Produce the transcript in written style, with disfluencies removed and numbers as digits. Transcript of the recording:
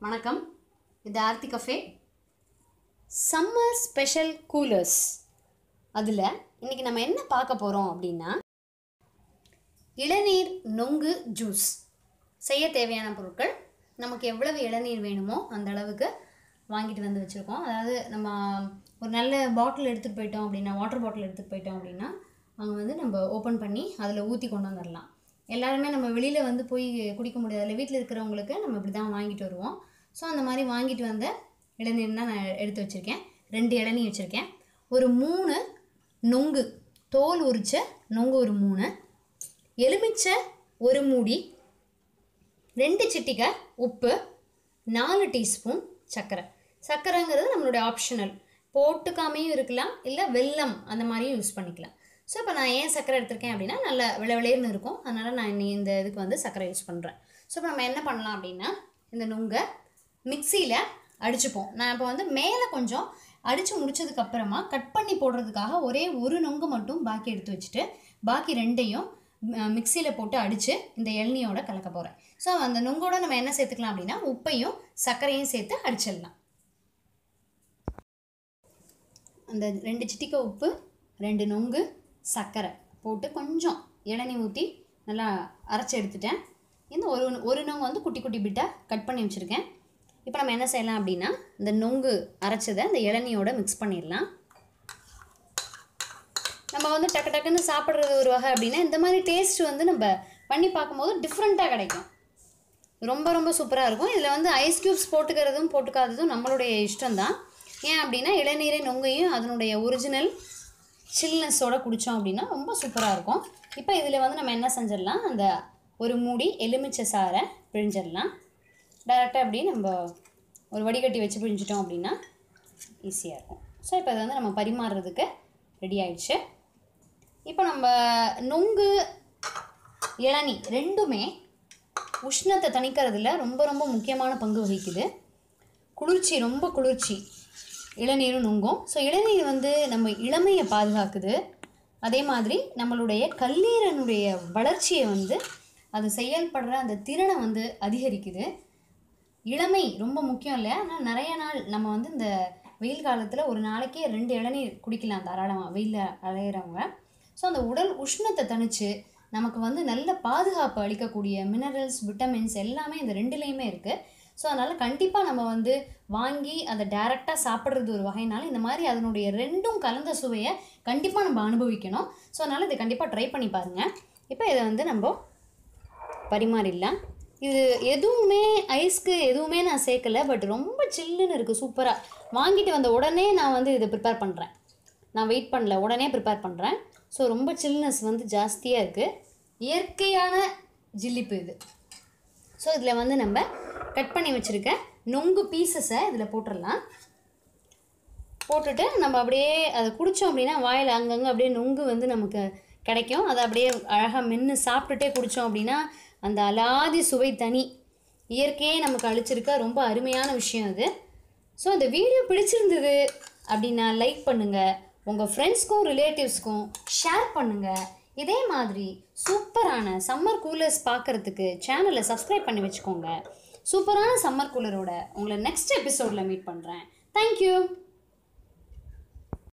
வணக்கம். இது Aarthi cafe. Summer special coolers. அதில் இன்றைக்கி நம்ம என்ன பார்க்க போகிறோம் அப்படின்னா, இளநீர் நொங்கு ஜூஸ் செய்ய தேவையான பொருட்கள். நமக்கு எவ்வளவு இளநீர் வேணுமோ அந்த அளவுக்கு வாங்கிட்டு வந்து வச்சுருக்கோம். அதாவது நம்ம ஒரு நல்ல பாட்டில் எடுத்துகிட்டு போயிட்டோம் அப்படின்னா, வாட்டர் பாட்டில் எடுத்துகிட்டு போயிட்டோம் அப்படின்னா அங்கே வந்து நம்ம ஓப்பன் பண்ணி அதில் ஊற்றி கொண்டு வந்துடலாம். எல்லாருமே நம்ம வெளியில் வந்து போய் குடிக்க முடியாது. இல்லை வீட்டில் இருக்கிறவங்களுக்கு நம்ம இப்படி தான் வாங்கிட்டு வருவோம். ஸோ அந்த மாதிரி வாங்கிட்டு வந்த இளநீர் தான் நான் எடுத்து வச்சுருக்கேன். 2 இளநீர் வச்சுருக்கேன். ஒரு 3 நொங்கு, தோல் உரிச்ச நொங்கு ஒரு 3, எலுமிச்சை ஒரு மூடி, 2 சிட்டிகை உப்பு, 4 டீஸ்பூன் சர்க்கரை. சர்க்கரைங்கிறது நம்மளுடைய ஆப்ஷனல், போட்டுக்காமையும் இருக்கலாம், இல்லை வெல்லம் அந்த மாதிரியும் யூஸ் பண்ணிக்கலாம். ஸோ இப்போ நான் ஏன் சர்க்கரை எடுத்திருக்கேன் அப்படின்னா, நல்ல விளைவிளையர்னு இருக்கும். அதனால் நான் இந்த இதுக்கு வந்து சர்க்கரை யூஸ் பண்ணுறேன். ஸோ இப்போ நம்ம என்ன பண்ணலாம் அப்படின்னா, இந்த நொங்கை மிக்சியில் அடிச்சுப்போம். நான் இப்போ வந்து மேலே கொஞ்சம் அடித்து முடித்ததுக்கப்புறமா கட் பண்ணி போடுறதுக்காக ஒரே ஒரு நொங்கு மட்டும் பாக்கி எடுத்து வச்சுட்டு பாக்கி 2ஐயும் மிக்சியில் போட்டு அடித்து இந்த இளநியோட கலக்க போகிறேன். ஸோ அந்த நொங்கோட நம்ம என்ன சேர்த்துக்கலாம் அப்படின்னா, உப்பையும் சர்க்கரையும் சேர்த்து அடிச்சிடலாம். அந்த 2 சிட்டிகை உப்பு, 2 நொங்கு, சர்க்கரை போட்டு கொஞ்சம் இளநீ ஊற்றி நல்லா அரைச்சி எடுத்துட்டேன். இந்த ஒரு நொங்கு வந்து குட்டி குட்டி பிட்டாக கட் பண்ணி வச்சுருக்கேன். இப்போ நம்ம என்ன செய்யலாம் அப்படின்னா, இந்த நொங்கு அரைச்சதை இந்த இளநியோட மிக்ஸ் பண்ணிடலாம். நம்ம வந்து டக்கு டக்குன்னு சாப்பிட்றது ஒரு வகை அப்படின்னா, இந்த மாதிரி டேஸ்ட் வந்து நம்ம பண்ணி பார்க்கும்போது டிஃப்ரெண்ட்டாக கிடைக்கும். ரொம்ப ரொம்ப சூப்பராக இருக்கும். இதில் வந்து ஐஸ் க்யூப்ஸ் போட்டுக்கிறதும் போட்டுக்காததும் நம்மளுடைய இஷ்டம்தான். ஏன் அப்படின்னா, இளநீரை நொங்கையும் அதனுடைய ஒரிஜினல் சில்னஸோடு குடித்தோம் அப்படின்னா ரொம்ப சூப்பராக இருக்கும். இப்போ இதில் வந்து நம்ம என்ன செஞ்சிடலாம், அந்த ஒரு மூடி எலுமிச்சை சாறை பிழிஞ்சிடலாம். டைரெக்டாக அப்படி நம்ம ஒரு வடிகட்டி வச்சு பிழிஞ்சிட்டோம் அப்படின்னா ஈஸியாக இருக்கும். ஸோ இப்போ அதை வந்து நம்ம பரிமாறுறதுக்கு ரெடி ஆயிடுச்சு. இப்போ நம்ம நொங்கு இளநீ ரெண்டுமே உஷ்ணத்தை தணிக்கிறதுல ரொம்ப ரொம்ப முக்கியமான பங்கு வகிக்குது. குளிர்ச்சி, ரொம்ப குளிர்ச்சி இளநீரும் நொங்கும். ஸோ இளநீர் வந்து நம்ம இளமையை பாதுகாக்குது. அதே மாதிரி நம்மளுடைய கல்லீரனுடைய வளர்ச்சியை வந்து அது செயல்படுற அந்த திறனை வந்து அதிகரிக்குது. இளமை ரொம்ப முக்கியம் இல்லை. ஆனால் நிறைய நாள் நம்ம வந்து இந்த வெயில் காலத்தில் ஒரு நாளைக்கே 2 இளநீர் குடிக்கலாம் தாராளமாக, வெயிலில் அலையிறவங்க. ஸோ அந்த உடல் உஷ்ணத்தை தணித்து நமக்கு வந்து நல்ல பாதுகாப்பு அளிக்கக்கூடிய மினரல்ஸ், விட்டமின்ஸ் எல்லாமே இந்த 2லேயுமே இருக்குது. ஸோ அதனால் கண்டிப்பாக நம்ம வந்து வாங்கி அதை டைரெக்டாக சாப்பிட்றது ஒரு வகைனாலும் இந்த மாதிரி அதனுடைய 2ம் கலந்த சுவையை கண்டிப்பாக நம்ம அனுபவிக்கணும். ஸோ அதனால் இதை கண்டிப்பாக ட்ரை பண்ணி பாருங்கள். இப்போ இதை வந்து நம்ம பரிமாறிடலாம். இது எதுவுமே ஐஸ்க்கு எதுவுமே நான் சேர்க்கலை, பட் ரொம்ப சில்லுன்னு இருக்குது, சூப்பராக. வாங்கிட்டு வந்த உடனே நான் வந்து இதை ப்ரிப்பேர் பண்ணுறேன். நான் வெயிட் பண்ணல, உடனே ப்ரிப்பேர் பண்ணுறேன். ஸோ ரொம்ப சில்னஸ் வந்து ஜாஸ்தியாக இருக்குது. இயற்கையான ஜில்லிப்பு இது. ஸோ இதில் வந்து நம்ம கட் பண்ணி வச்சுருக்க நொங்கு பீசஸை இதில் போட்டுடலாம். போட்டுட்டு நம்ம அப்படியே அதை குடித்தோம் அப்படின்னா வாயில் அங்கங்கே அப்படியே நொங்கு வந்து நமக்கு கிடைக்கும். அதை அப்படியே அழகாக மென்று சாப்பிட்டுட்டே குடித்தோம் அப்படின்னா அந்த அலாதி சுவை தனி. இயற்கையே நமக்கு அளிச்சிருக்க ரொம்ப அருமையான விஷயம் அது. ஸோ இந்த வீடியோ பிடிச்சிருந்தது அப்படின்னா லைக் பண்ணுங்கள், உங்கள் ஃப்ரெண்ட்ஸ்க்கும் ரிலேட்டிவ்ஸ்க்கும் ஷேர் பண்ணுங்கள். இதே மாதிரி சூப்பரான சம்மர் கூலர்ஸ் பார்க்குறதுக்கு சேனலை சப்ஸ்கிரைப் பண்ணி வச்சுக்கோங்க. சூப்பரான சம்மர் கூலரோட உங்களை நெக்ஸ்ட் எபிசோடில் மீட் பண்ணுறேன். தேங்க்யூ.